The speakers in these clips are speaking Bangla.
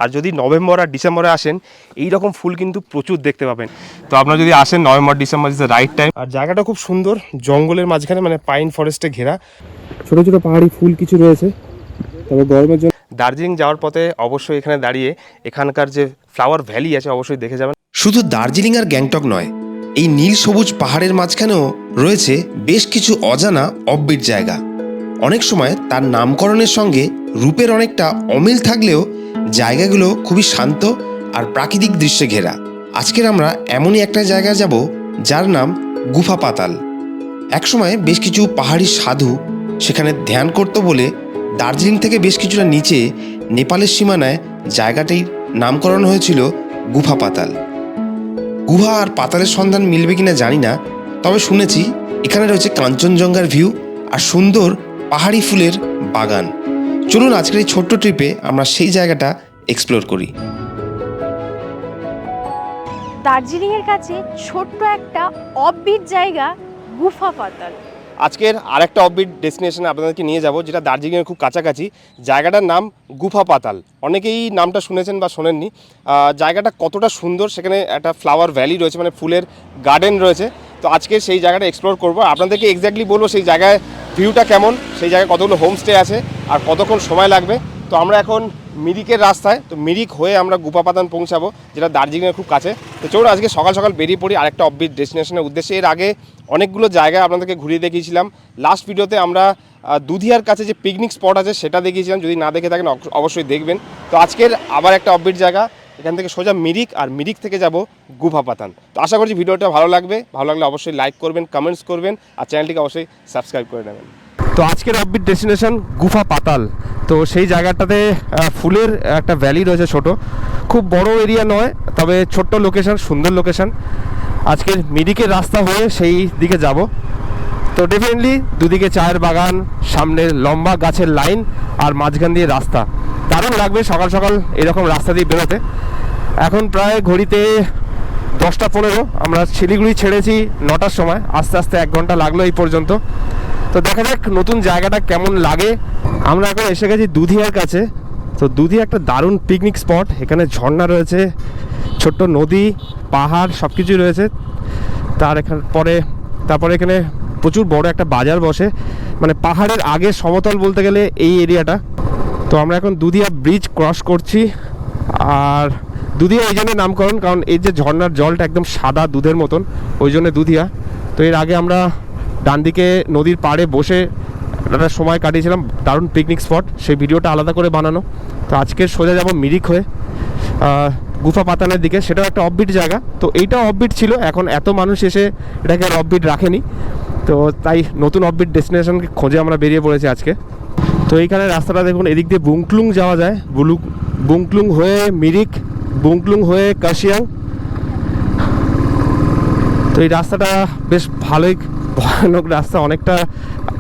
আর যদি নভেম্বর আর ডিসেম্বরে আসেন এই রকম ফুল কিন্তু প্রচুর দেখতে পাবেন। তো আপনারা যদি আসেন November December is the right time. আর জায়গাটা খুব সুন্দর, জঙ্গলের মাঝখানে, মানে পাইন ফরেস্টে ঘেরা, ছোটো ছোটো পাহাড়ি ফুল কিছু রয়েছে। তবে গরমের জন্য দার্জিলিং যাওয়ার পথে অবশ্যই এখানে দাঁড়িয়ে এখানকার যে ফ্লাওয়ার ভ্যালি আছে অবশ্যই দেখে যাবেন। শুধু দার্জিলিং আর গ্যাংটক নয়, এই নীল সবুজ পাহাড়ের মাঝখানেও রয়েছে বেশ কিছু অজানা অফবিট জায়গা। অনেক সময় তার নামকরণের সঙ্গে রূপের অনেকটা অমিল থাকলেও জায়গাগুলো খুবই শান্ত আর প্রাকৃতিক দৃশ্যে ঘেরা। আজকের আমরা এমনই একটা জায়গায় যাব যার নাম গুফা পাতাল। একসময় বেশ কিছু পাহাড়ি সাধু সেখানে ধ্যান করতো বলে দার্জিলিং থেকে বেশ কিছুটা নিচে নেপালের সীমানায় জায়গাটির নামকরণ হয়েছিল গুফা পাতাল। গুহা আর পাতালের সন্ধান মিলবে কিনা জানি না, তবে শুনেছি এখানে রয়েছে কাঞ্চনজঙ্ঘার ভিউ আর সুন্দর পাহাড়ি ফুলের বাগান। চলুন আজকের এই ছোট্ট ট্রিপে আমরা সেই জায়গাটা এক্সপ্লোর করি। দার্জিলিংয়ের কাছে ছোট্ট একটা অফবিট জায়গা গুফা পাতাল। আজকের আরেকটা অফবিট ডেস্টিনেশনে আপনাদেরকে নিয়ে যাব, যেটা দার্জিলিংয়ের খুব কাছাকাছি। জায়গাটার নাম গুফা পাতাল। অনেকেই নামটা শুনেছেন বা শোনেননি। জায়গাটা কতটা সুন্দর, সেখানে একটা ফ্লাওয়ার ভ্যালি রয়েছে, মানে ফুলের গার্ডেন রয়েছে। তো আজকে সেই জায়গাটা এক্সপ্লোর করবো, আপনাদেরকে এক্স্যাক্টলি বলবো সেই জায়গায় ভিউটা কেমন, সেই জায়গায় কতগুলো হোমস্টে আছে আর কতক্ষণ সময় লাগবে। তো আমরা এখন মিরিকের রাস্তায়, তো মিরিক হয়ে আমরা গুফা পাতাল পৌঁছাবো, যেটা দার্জিলিংয়ের খুব কাছে। তো চলুন আজকে সকাল সকাল বেরিয়ে পড়ি আরেকটা অফবিট ডেস্টিনেশনের উদ্দেশ্যে। এর আগে অনেকগুলো জায়গা আপনাদেরকে ঘুরিয়ে দেখিয়েছিলাম। লাস্ট ভিডিওতে আমরা দুধিয়ার কাছে যে পিকনিক স্পট আছে সেটা দেখিয়েছিলাম, যদি না দেখে থাকেন অবশ্যই দেখবেন। তো আজকের আবার একটা অফবিট জায়গা, এখান থেকে সোজা মিরিক, আর মিরিক থেকে যাব গুফা পাতাল। তো আশা করছি ভিডিওটা ভালো লাগবে। ভালো লাগলে অবশ্যই লাইক করবেন, কমেন্টস করবেন, আর চ্যানেলটিকে অবশ্যই সাবস্ক্রাইব করে নেবেন। তো আজকের অফবিট ডেস্টিনেশন গুফা পাতাল। তো সেই জায়গাটাতে ফুলের একটা ভ্যালি রয়েছে, ছোট, খুব বড় এরিয়া নয়, তবে ছোট্ট লোকেশন, সুন্দর লোকেশন। আজকের মিরিকের রাস্তা হয়ে সেই দিকে যাব। তো ডেফিনেটলি দুদিকে চায়ের বাগান, সামনে লম্বা গাছের লাইন, আর মাঝখান দিয়ে রাস্তা। দারুণ লাগবে সকাল সকাল এরকম রাস্তা দিয়ে বেরোতে। এখন প্রায় ঘড়িতে 10:15। আমরা শিলিগুড়ি ছেড়েছি 9টার সময়, আস্তে আস্তে 1 ঘন্টা লাগলো এই পর্যন্ত। তো দেখা যাক নতুন জায়গাটা কেমন লাগে। আমরা এখন এসে গেছি দুধিয়ার কাছে। তো দুধিয়া একটা দারুণ পিকনিক স্পট। এখানে ঝর্ণা রয়েছে, ছোট্ট নদী, পাহাড়, সব কিছুই রয়েছে। তারপরে এখানে প্রচুর বড় একটা বাজার বসে, মানে পাহাড়ের আগে সমতল বলতে গেলে এই এরিয়াটা। তো আমরা এখন দুধিয়া ব্রিজ ক্রস করছি। আর দুধিয়া এই জন্য নামকরণ, কারণ এই যে ঝর্ণার জলটা একদম সাদা দুধের মতন, ওই জন্য দুধিয়া। তো এর আগে আমরা ডান দিকে নদীর পাড়ে বসে একটা সময় কাটিয়েছিলাম, দারুণ পিকনিক স্পট, সেই ভিডিওটা আলাদা করে বানানো। তো আজকে সোজা যাব মিরিক হয়ে গুফা পাতালের দিকে, সেটাও একটা অফবিট জায়গা। তো এইটাও অফবিট ছিল, এখন এত মানুষ এসে এটাকে আর অফবিট রাখেনি। তো তাই নতুন অফবিট ডেস্টিনেশনকে খোঁজে আমরা বেরিয়ে পড়েছি আজকে। তো এইখানে রাস্তাটা দেখুন, এদিক দিয়ে বুংক্লুং যাওয়া যায়, বুংক্লুং হয়ে মিরিক, বুংক্লুং হয়ে কাশিয়াং। তো এই রাস্তাটা বেশ ভালোই ভয়ানক রাস্তা, অনেকটা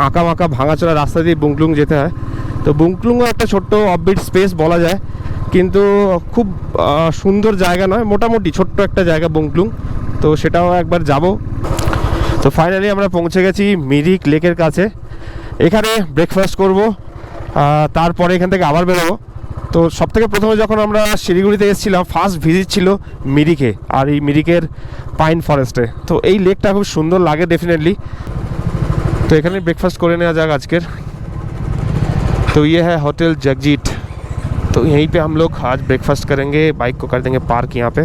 আঁকা বাঁকা ভাঙাচোরা রাস্তা দিয়ে বুংক্লুং যেতে হয়। তো বুংক্লুংও একটা ছোট্ট অফবিট স্পেস বলা যায়, কিন্তু খুব সুন্দর জায়গা নয়, মোটামুটি ছোট্ট একটা জায়গা বুংক্লুং। তো সেটাও একবার যাব। তো ফাইনালি আমরা পৌঁছে গেছি মিরিক লেকের কাছে। এখানে ব্রেকফাস্ট করব, তারপরে এখান থেকে আবার বেরোবো। তো সবথেকে প্রথমে যখন আমরা শিলিগুড়িতে এসেছিলাম, ফার্স্ট ভিজিট ছিল মিরিকে, আর এই মিরিকের পাইন ফরেস্টে। তো এই লেকটা খুব সুন্দর লাগে ডেফিনেটলি। तो এখানে ব্রেকফাস্ট করে নেওয়া যাক আজকের। तो ये है होटल जगजीत। तो यहीं पे हम लोग आज ब्रेकफास्ट करेंगे। बाइक को कर देंगे पार्क यहाँ पे।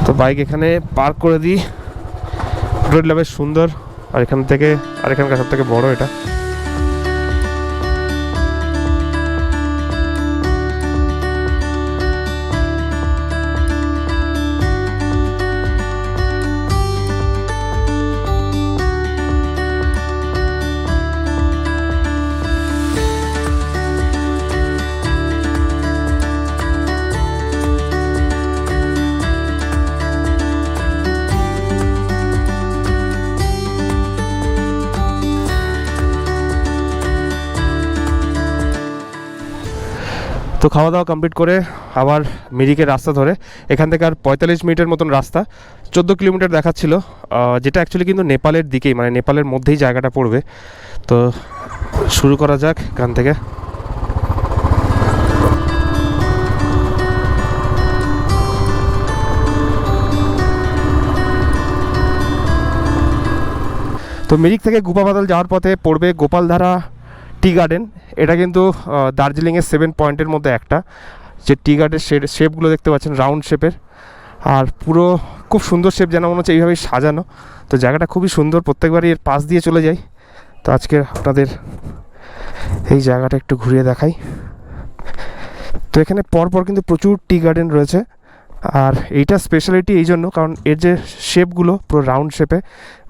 तो बाइक এখানে পার্ক করে দিই। রোডটা বেশ সুন্দর, আর এখান থেকে আর এখানকার সব থেকে বড় এটা। তো খাওয়া দাওয়া কমপ্লিট করে আবার মিরিকের রাস্তা ধরে, এখান থেকে আর 45 মিনিটের মতন রাস্তা, 14 কিলোমিটার দেখাচ্ছিল, যেটা অ্যাকচুয়ালি কিন্তু নেপালের দিকেই, মানে নেপালের মধ্যেই জায়গাটা পড়বে। তো শুরু করা যাক এখান থেকে। তো মিরিক থেকে গুফা পাতাল যাওয়ার পথে পড়বে গোপালধারা টি গার্ডেন। এটা কিন্তু দার্জিলিংয়ের 7 পয়েন্টের মধ্যে একটা। যে টি গার্ডের শেপগুলো দেখতে পাচ্ছেন রাউন্ড শেপের, আর পুরো খুব সুন্দর শেপ, যেন মনে হচ্ছে এইভাবেই সাজানো। তো জায়গাটা খুবই সুন্দর, প্রত্যেকবারই এর পাশ দিয়ে চলে যাই। তো আজকে আপনাদের এই জায়গাটা একটু ঘুরিয়ে দেখাই। তো এখানে পরপর কিন্তু প্রচুর টি গার্ডেন রয়েছে, আর এইটা স্পেশালিটি এই জন্য কারণ এর যে শেপগুলো পুরো রাউন্ড শেপে,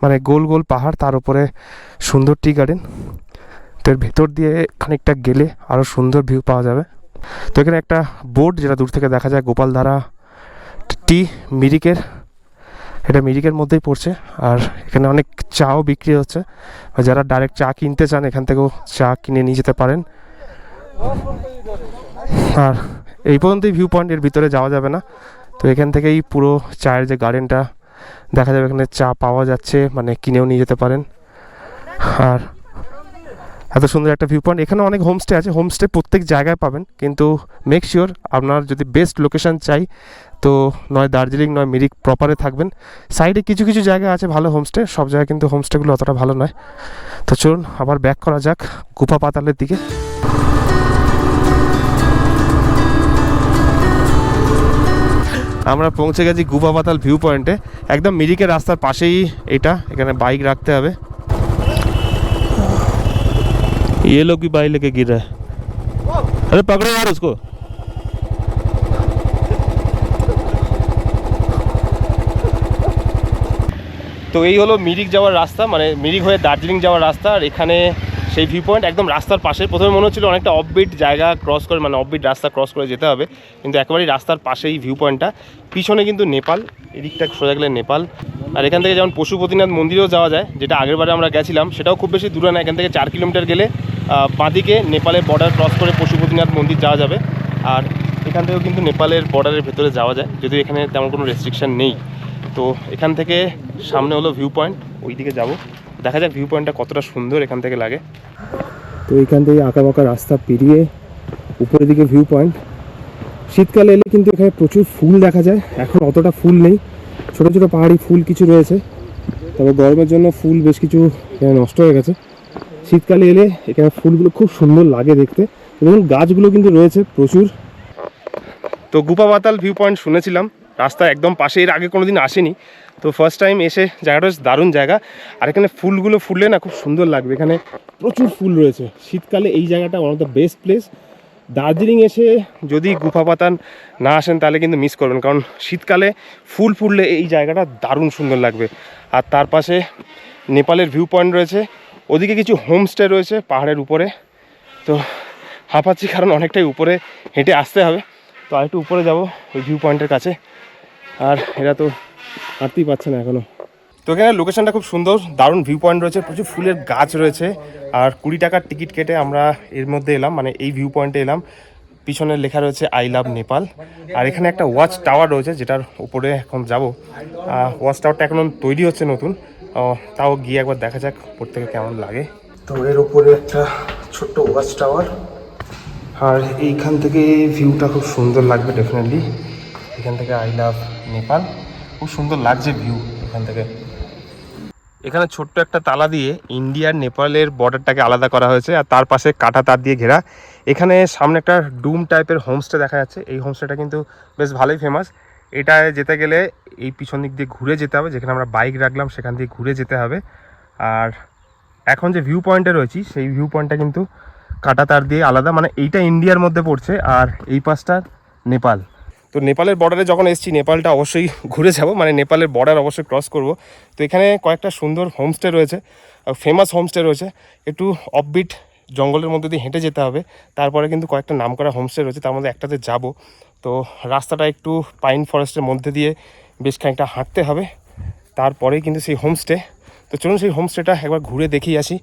মানে গোল গোল পাহাড়, তার উপরে সুন্দর টি গার্ডেন। তো এর ভেতর দিয়ে খানিকটা গেলে আরও সুন্দর ভিউ পাওয়া যাবে। তো এখানে একটা বোর্ড যেটা দূর থেকে দেখা যায়, গোপালধারা টি মিরিকের, এটা মিরিকের মধ্যেই পড়ছে। আর এখানে অনেক চাও বিক্রি হচ্ছে, যারা ডাইরেক্ট চা কিনতে চান এখান থেকেও চা কিনে নিয়ে যেতে পারেন। আর এই পর্যন্তই ভিউ পয়েন্ট, এর ভিতরে যাওয়া যাবে না। তো এখান থেকেই পুরো চায়ের যে গার্ডেনটা দেখা যাবে, এখানে চা পাওয়া যাচ্ছে, মানে কিনেও নিয়ে যেতে পারেন। আর এত সুন্দর একটা ভিউ পয়েন্ট। এখানে অনেক হোমস্টে আছে, হোমস্টে প্রত্যেক জায়গায় পাবেন, কিন্তু মেক শিওর আপনার যদি বেস্ট লোকেশন চাই তো নয় দার্জিলিং নয় মিরিক প্রপারে থাকবেন। সাইডে কিছু কিছু জায়গা আছে ভালো হোমস্টে, সব জায়গায় কিন্তু হোমস্টেগুলো অতটা ভালো নয়। তো চলুন আবার ব্যাক করা যাক গুফা পাতালের দিকে। আমরা পৌঁছে গেছি গুফা পাতাল ভিউ পয়েন্টে, একদম মিরিকের রাস্তার পাশেই এটা। এখানে বাইক রাখতে হবে। ये लोग भी बाइक लेके गिर रहा है। अरे पकड़ो यार उसको। তো এই হলো মিরিক যাওয়ার রাস্তা, মানে মিরিক হয়ে দার্জিলিং যাওয়ার রাস্তা। আর এখানে সেই ভিউ পয়েন্ট একদম রাস্তার পাশে। প্রথমে মনে হচ্ছিল অনেকটা অফবিট জায়গা ক্রস করে, মানে অফবিট রাস্তা ক্রস করে যেতে হবে, কিন্তু একেবারেই রাস্তার পাশেই ভিউ পয়েন্টটা। পিছনে কিন্তু নেপাল, এদিকটা সোজা গেলে নেপাল। আর এখান থেকে যেমন পশুপতিনাথ মন্দিরেও যাওয়া যায়, যেটা আগেরবারে আমরা গেছিলাম, সেটাও খুব বেশি দূরে না। এখান থেকে 4 কিলোমিটার গেলে বাঁদিকে নেপালের বর্ডার ক্রস করে পশুপতিনাথ মন্দির যাওয়া যাবে। আর এখান থেকেও কিন্তু নেপালের বর্ডারের ভেতরে যাওয়া যায়, যদিও এখানে তেমন কোনো রেস্ট্রিকশন নেই। তো এখান থেকে সামনে হলো ভিউ পয়েন্ট, ওই দিকে যাবো, দেখা যাক ভিউ পয়েন্টটা কতটা সুন্দর এখান থেকে লাগে। তো এইখান থেকে আঁকা বাঁকা রাস্তা পেরিয়ে উপরের দিকে ভিউ পয়েন্ট। শীতকালে এলে কিন্তু এখানে প্রচুর ফুল দেখা যায়, এখন অতটা ফুল নেই, ছোটো ছোটো পাহাড়ি ফুল কিছু রয়েছে, তবে গরমের জন্য ফুল বেশ কিছু এখানে নষ্ট হয়ে গেছে। শীতকালে এলে এখানে ফুলগুলো খুব সুন্দর লাগে দেখতে, এবং গাছগুলো কিন্তু রয়েছে প্রচুর। তো গুফা পাতাল ভিউ পয়েন্ট শুনেছিলাম, রাস্তা একদম পাশে, এর আগে কোনো দিন আসেনি, তো ফার্স্ট টাইম এসে জায়গাটা দারুণ জায়গা। আর এখানে ফুলগুলো ফুললে না খুব সুন্দর লাগবে, এখানে প্রচুর ফুল রয়েছে। শীতকালে এই জায়গাটা one of the best place. Darjeeling এসে যদি গুফা পাতাল না আসেন তাহলে কিন্তু মিস করবেন, কারণ শীতকালে ফুল ফুললে এই জায়গাটা দারুণ সুন্দর লাগবে। আর তার পাশে নেপালের ভিউ পয়েন্ট রয়েছে, ওদিকে কিছু হোমস্টে রয়েছে পাহাড়ের উপরে। তো হাঁপাচ্ছি কারণ অনেকটাই উপরে হেঁটে আসতে হবে। তো আরেকটু উপরে যাব ওই ভিউ পয়েন্টের কাছে, আর এরা তো হাঁটতেই পারছে না এখনও। তো এখানে লোকেশনটা খুব সুন্দর, দারুণ ভিউ পয়েন্ট রয়েছে, প্রচুর ফুলের গাছ রয়েছে। আর 20 টাকার টিকিট কেটে আমরা এর মধ্যে এলাম, মানে এই ভিউ পয়েন্টে এলাম। পিছনে লেখা রয়েছে আই লাভ নেপাল। আর এখানে একটা ওয়াচ টাওয়ার রয়েছে, যেটার উপরে এখন যাব। ওয়াচ টাওয়ারটা এখন তৈরি হচ্ছে নতুন, তাও গিয়ে একবার দেখা যাক উপর থেকে কেমন লাগে। তো এর উপরে একটা ছোট্ট ওয়াচ টাওয়ার, আর এইখান থেকে ভিউটা খুব সুন্দর লাগবে ডেফিনেটলি। এখান থেকে আই লাভ নেপাল, খুব সুন্দর লাগছে ভিউ এখান থেকে। এখানে ছোট্ট একটা তালা দিয়ে ইন্ডিয়ার নেপালের বর্ডারটাকে আলাদা করা হয়েছে, আর তার পাশে কাঁটা তার দিয়ে ঘেরা। এখানে সামনে একটা ডুম টাইপের হোমস্টে দেখা যাচ্ছে, এই হোমস্টেটা কিন্তু বেশ ভালোই ফেমাস। এটায় যেতে গেলে এই পিছন দিক দিয়ে ঘুরে যেতে হবে, যেখানে আমরা বাইক রাখলাম সেখান দিয়ে ঘুরে যেতে হবে। আর এখন যে ভিউ পয়েন্টে রয়েছি সেই ভিউ পয়েন্টটা কিন্তু কাঁটা তার দিয়ে আলাদা, মানে এইটা ইন্ডিয়ার মধ্যে পড়ছে আর এই পাশটা নেপাল। তো নেপালের বর্ডারে যখন এসেছি নেপালটা অবশ্যই ঘুরে যাব, মানে নেপালের বর্ডার অবশ্যই ক্রস করব। তো এখানে কয়েকটা সুন্দর হোমস্টে রয়েছে, ফেমাস হোমস্টে রয়েছে। একটু অফবিট জঙ্গলের মধ্যে দিয়ে হেঁটে যেতে হবে, তারপরে কিন্তু কয়েকটা নামকরা হোমস্টে রয়েছে, তার মধ্যে একটাতে যাব। তো রাস্তাটা একটু পাইন ফরেস্টের মধ্যে দিয়ে বেশ খানিকটা হাঁটতে হবে, তারপরেই কিন্তু সেই হোমস্টে। তো চলুন সেই হোমস্টেটা একবার ঘুরে দেখিয়ে আসি,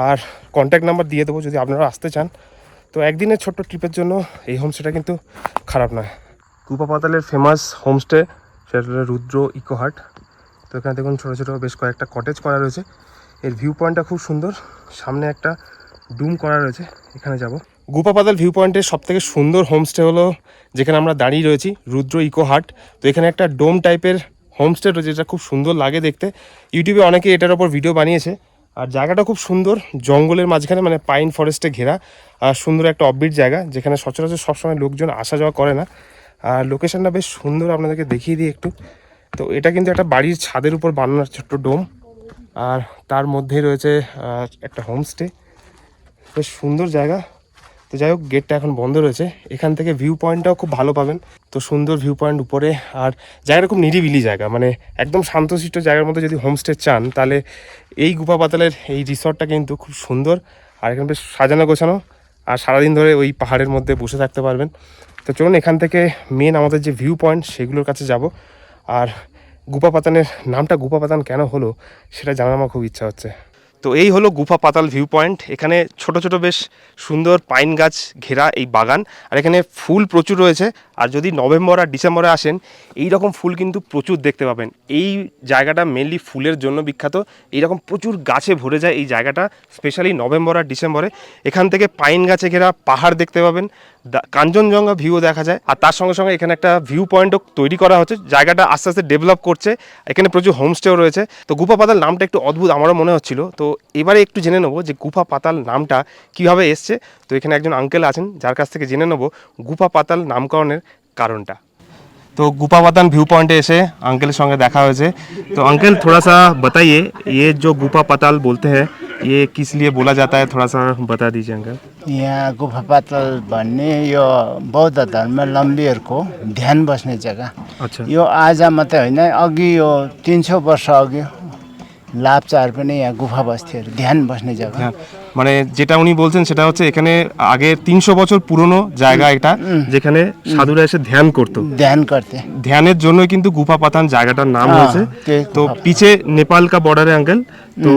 আর কন্ট্যাক্ট নাম্বার দিয়ে দেবো যদি আপনারা আসতে চান। তো একদিনের ছোট্ট ট্রিপের জন্য এই হোমস্টেটা কিন্তু খারাপ নয়। গুফা পাতালের ফেমাস হোমস্টে সেটা হলো রুদ্র ইকো হাট। তো এখানে দেখুন ছোটো ছোটো বেশ কয়েকটা কটেজ করা রয়েছে। এর ভিউ পয়েন্টটা খুব সুন্দর, সামনে একটা ডুম করা রয়েছে, এখানে যাব। গুফা পাতাল ভিউ পয়েন্টের সবথেকে সুন্দর হোমস্টে হলো যেখানে আমরা দাঁড়িয়ে রয়েছি, রুদ্র ইকো হাট। তো এখানে একটা ডোম টাইপের হোমস্টে রয়েছে, যেটা খুব সুন্দর লাগে দেখতে। ইউটিউবে অনেকে এটার ওপর ভিডিও বানিয়েছে, আর জায়গাটা খুব সুন্দর, জঙ্গলের মাঝখানে মানে পাইন ফরেস্টে ঘেরা, আর সুন্দর একটা অফবিট জায়গা যেখানে সচরাচর সবসময় লোকজন আসা যাওয়া করে না। আর লোকেশনটা বেশ সুন্দর, আপনাদেরকে দেখিয়ে দিই একটু। তো এটা কিন্তু একটা বাড়ির ছাদের উপর বানানো ছোট্ট ডোম, আর তার মধ্যেই রয়েছে একটা হোমস্টে। বেশ সুন্দর জায়গা। তো যাই হোক, গেটটা এখন বন্ধ রয়েছে। এখান থেকে ভিউ পয়েন্টটাও খুব ভালো পাবেন। তো সুন্দর ভিউ পয়েন্ট উপরে, আর জায়গাটা খুব নিরিবিলি জায়গা, মানে একদম শান্তশিষ্ট জায়গার মধ্যে যদি হোমস্টে চান তাহলে এই গুফা পাতালের এই রিসর্টটা কিন্তু খুব সুন্দর। আর এখানে বেশ সাজানো গোছানো, আর সারাদিন ধরে ওই পাহাড়ের মধ্যে বসে থাকতে পারবেন। তো চলুন এখান থেকে মেন আমাদের যে ভিউ পয়েন্ট সেগুলোর কাছে যাব। আর গুফা পাতানের নামটা গুফা পাতান কেন হলো সেটা জানার আমার খুব ইচ্ছা হচ্ছে। তো এই হলো গুফা পাতাল ভিউ পয়েন্ট। এখানে ছোট ছোট বেশ সুন্দর পাইন গাছ ঘেরা এই বাগান, আর এখানে ফুল প্রচুর রয়েছে। আর যদি নভেম্বর আর ডিসেম্বরে আসেন, এই রকম ফুল কিন্তু প্রচুর দেখতে পাবেন। এই জায়গাটা মেনলি ফুলের জন্য বিখ্যাত। এইরকম প্রচুর গাছে ভরে যায় এই জায়গাটা, স্পেশালি নভেম্বর আর ডিসেম্বরে। এখান থেকে পাইন গাছে ঘেরা পাহাড় দেখতে পাবেন, কাঞ্চনজঙ্ঘা ভিউও দেখা যায়। আর তার সঙ্গে সঙ্গে এখানে একটা ভিউ পয়েন্টও তৈরি করা হচ্ছে। জায়গাটা আস্তে আস্তে ডেভেলপ করছে, এখানে প্রচুর হোমস্টেও রয়েছে। তো গুফা পাতাল নামটা একটু অদ্ভুত আমারও মনে হচ্ছিল। তো এবারে একটু জেনে নেবো যে গুফা পাতাল নামটা কীভাবে এসছে। তো এখানে একজন আঙ্কেল আছেন যার কাছ থেকে জেনে নেবো গুফা পাতাল নামকরণের কারণটা। तो गुफा पातान व्यू पॉइंट ऐसे अंकल संगे देखा हुए। तो अंकल थोड़ा सा बताइए, ये जो गुफा पाताल बोलते हैं ये किस लिए बोला जाता है, थोड़ा सा बता दीजिए अंकल। यहाँ गुफा पाताल भन्ने यो बौद्ध धर्मावलम्बीहरूको ध्यान बस्ने जग्गा। अच्छा। यो आज मात्रै होइन, अघि यो 300 वर्ष अघि लाप्चाहरू पनि यहाँ गुफा बस्थ्योहरू, ध्यान बस्ने जग्गा। মানে যেটা উনি বলছেন সেটা হচ্ছে এখানে আগে 300 বছর পুরনো জায়গা এটা, যেখানে সাধুরা এসে ধ্যান করতো। ध्यान करते ध्याনের জন্য কিন্তু গুফা পাতান জায়গাটার नाम हाँ, হয়েছে। ते तो गुफा पीछे नेपाल का बॉर्डर है अंकल, तो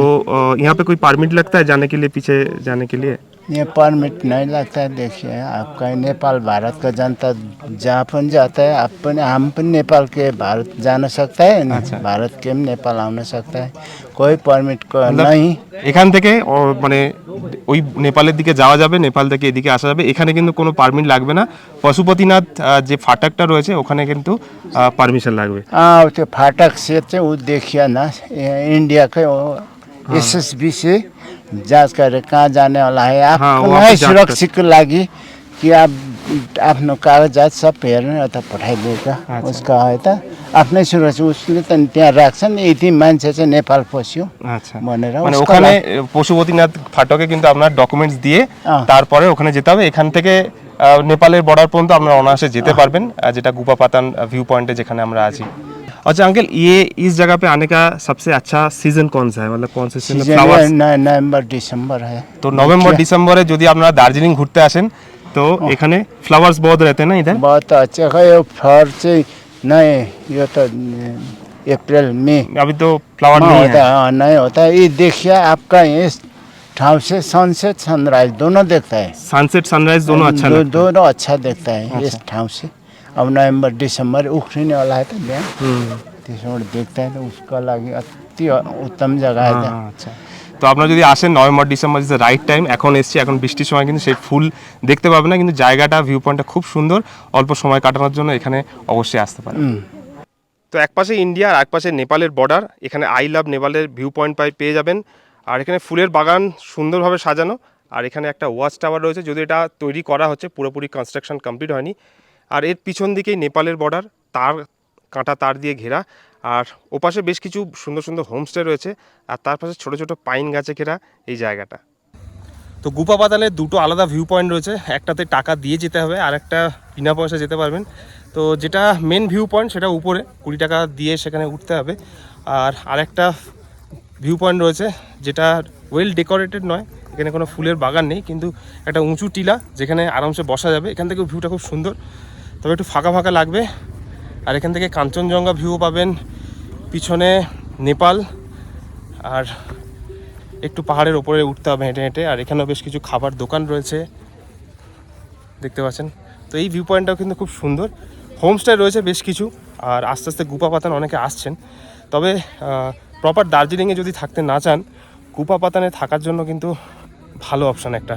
यहाँ पे कोई परमिट लगता है जाने के लिए, पीछे जाने के लिए? ये परमिट नहीं लगता है। देखिए, आपका नेपाल भारत का जनता जहाँ पनि जाता है, आप पनि हम पनि नेपाल के भारत जान सकता है, भारत के भी नेपाल आउन सकता है, कोई परमिट को नहीं। এখান থেকে মানে ওই নেপালের দিকে যাওয়া যাবে, নেপাল থেকে এদিকে আসা যাবে, এখানে কিন্তু কোনো পারমিট লাগবে না। পশুপতিনাথ যে ফাটকটা রয়েছে ওখানে কিন্তু পারমিশন লাগবে। त्यो फाटक से चाहिँ ऊ देखिए न, इन्डियाकै हो, एसएसबी से जाँच गरेर कहाँ जाने वाला है वहाँ पे आपको जाँच सुरक्षाको लागि कि आप आफ्नो कागजात सब हेर्नु यता पठाइदिएका उसका है त आफ्नै सुरक्षा उसले त त्यहाँ राख्छन्। यति मान्छे चाहिँ नेपाल पस्यो আচ্ছা, भनेर মানে उसको ওখানে लागि- পশুপতিনাথ ফাটকে কিন্তু আপনার ডকুমেন্টস দিয়ে হ্যাঁ। তারপরে ওখানে যেতে হবে। এখান থেকে নেপালের বর্ডার পর্যন্ত আপনারা অনায়াসে যেতে পারবেন, যেটা গুফা পাতান व्यू पॉइंट है যেখানে আমরা আছি। अच्छा अंकल, ये इस जगह पे आने का सबसे अच्छा सीजन कौन सा है, मतलब कौन से सीजन सीजन फ्लावर्स? नवंबर दिसंबर है। तो नवंबर दिसंबरे যদি আপনারা দার্জিলিং ঘুরতে আসেন তো এখানে फ्लावर्स बहुत रहते हैं ना इधर? बहुत अच्छा है। यो फ्लवर चाहिँ नहीं, यो त अप्रैल मई अभी तो फ्लावर में नहीं होता है। है, नहीं होता है। ये देखिए आपका इस ठाव से सनसेट सनराइज दोनों देखता है। सनसेट सनराइज दोनों अच्छा लगता है। दोनों अच्छा देखता है इस ठाव से। अब नवंबर दिसंबर उखड़ने वाला है तो बिहान त्यसबाट देखता है, तो उसका लागि अति उत्तम जगह है। हाँ, अच्छा। তো আপনারা যদি আসেন November December is the right time. এখন এসছি, এখন বৃষ্টির সময় কিন্তু সেই ফুল দেখতে পাবেন না, কিন্তু জায়গাটা ভিউ পয়েন্টটা খুব সুন্দর। অল্প সময় কাটানোর জন্য এখানে অবশ্যই আসতে পারেন। তো এক পাশে ইন্ডিয়া আর এক পাশে নেপালের বর্ডার। এখানে আই লাভ নেপালের ভিউ পয়েন্ট পেয়ে যাবেন। আর এখানে ফুলের বাগান সুন্দরভাবে সাজানো, আর এখানে একটা ওয়াচ টাওয়ার রয়েছে, যদি এটা তৈরি করা হচ্ছে, পুরোপুরি কনস্ট্রাকশন কমপ্লিট হয়নি। আর এর পিছন দিকেই নেপালের বর্ডার, তার কাঁটা তার দিয়ে ঘেরা। আর ওপাশে বেশ কিছু সুন্দর সুন্দর হোমস্টে রয়েছে, আর তার পাশে ছোটো ছোটো পাইন গাছে ঘেরা এই জায়গাটা। তো গুফা পাতালের দুটো আলাদা ভিউ পয়েন্ট রয়েছে, একটাতে টাকা দিয়ে যেতে হবে, আর একটা বিনা পয়সা যেতে পারবেন। তো যেটা মেন ভিউ পয়েন্ট সেটা উপরে 20 টাকা দিয়ে সেখানে উঠতে হবে। আর আরেকটা ভিউ পয়েন্ট রয়েছে যেটা ওয়েল ডেকোরেটেড নয়, এখানে কোনো ফুলের বাগান নেই, কিন্তু একটা উঁচু টিলা যেখানে আরামসে বসা যাবে। এখান থেকে ভিউটা খুব সুন্দর, তবে একটু ফাঁকা ফাঁকা লাগবে। আর এখান থেকে কাঞ্চনজঙ্ঘা ভিউ পাবেন, পিছনে নেপাল, আর একটু পাহাড়ের ওপরে উঠতে হবে হেঁটে হেঁটে। আর এখানেও বেশ কিছু খাবার দোকান রয়েছে দেখতে পাচ্ছেন। তো এই ভিউ পয়েন্টটাও কিন্তু খুব সুন্দর। হোমস্টে রয়েছে বেশ কিছু, আর আস্তে আস্তে গুফা পাতান অনেকে আসছেন। তবে প্রপার দার্জিলিংয়ে যদি থাকতে না চান, গুফা পাতানে থাকার জন্য কিন্তু ভালো অপশান একটা।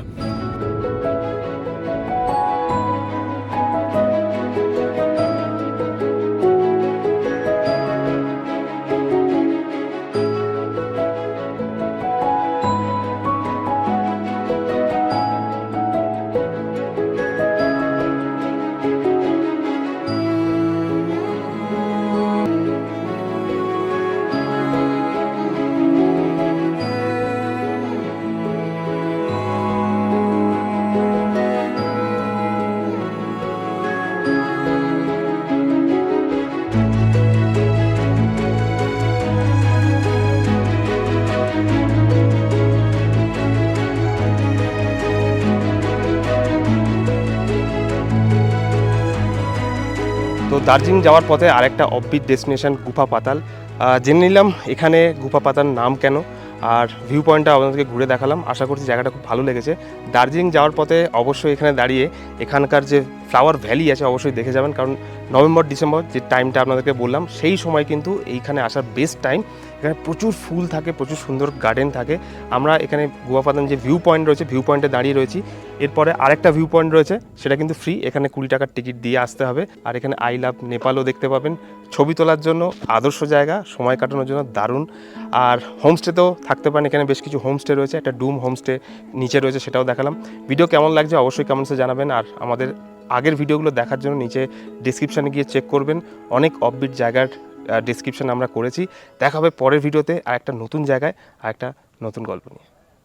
তো দার্জিলিং যাওয়ার পথে আরেকটা অফবিট ডেস্টিনেশন গুফা পাতাল। জেনে নিলাম এখানে গুফা পাতার নাম কেন, আর ভিউ পয়েন্টটা আপনাদেরকে ঘুরে দেখালাম। আশা করছি জায়গাটা খুব ভালো লেগেছে। দার্জিলিং যাওয়ার পথে অবশ্যই এখানে দাঁড়িয়ে এখানকার যে ফ্লাওয়ার ভ্যালি আছে অবশ্যই দেখে যাবেন, কারণ নভেম্বর ডিসেম্বর যে টাইমটা আপনাদেরকে বললাম সেই সময় কিন্তু এইখানে আসার বেস্ট টাইম। এখানে প্রচুর ফুল থাকে, প্রচুর সুন্দর গার্ডেন থাকে। আমরা এখানে গুফা পাতাল যে ভিউ পয়েন্ট রয়েছে ভিউ পয়েন্টে দাঁড়িয়ে রয়েছি। এরপরে আরেকটা ভিউ পয়েন্ট রয়েছে, সেটা কিন্তু ফ্রি, এখানে 20 টাকার টিকিট দিয়ে আসতে হবে। আর এখানে আই লাভ নেপালও দেখতে পাবেন। ছবি তোলার জন্য আদর্শ জায়গা, সময় কাটানোর জন্য দারুণ। আর হোমস্টেতেও থাকতে পারেন, এখানে বেশ কিছু হোমস্টে রয়েছে, একটা ডুম হোমস্টে নিচে রয়েছে, সেটাও দেখালাম। ভিডিও কেমন লাগছে অবশ্যই কমেন্টসে জানাবেন। আর আমাদের আগের ভিডিওগুলো দেখার জন্য নিচে ডিসক্রিপশানে গিয়ে চেক করবেন, অনেক অফবিট জায়গার ডিসক্রিপশান আমরা করেছি। দেখা হবে পরের ভিডিওতে আর একটা নতুন জায়গায় আর একটা নতুন গল্প নিয়ে।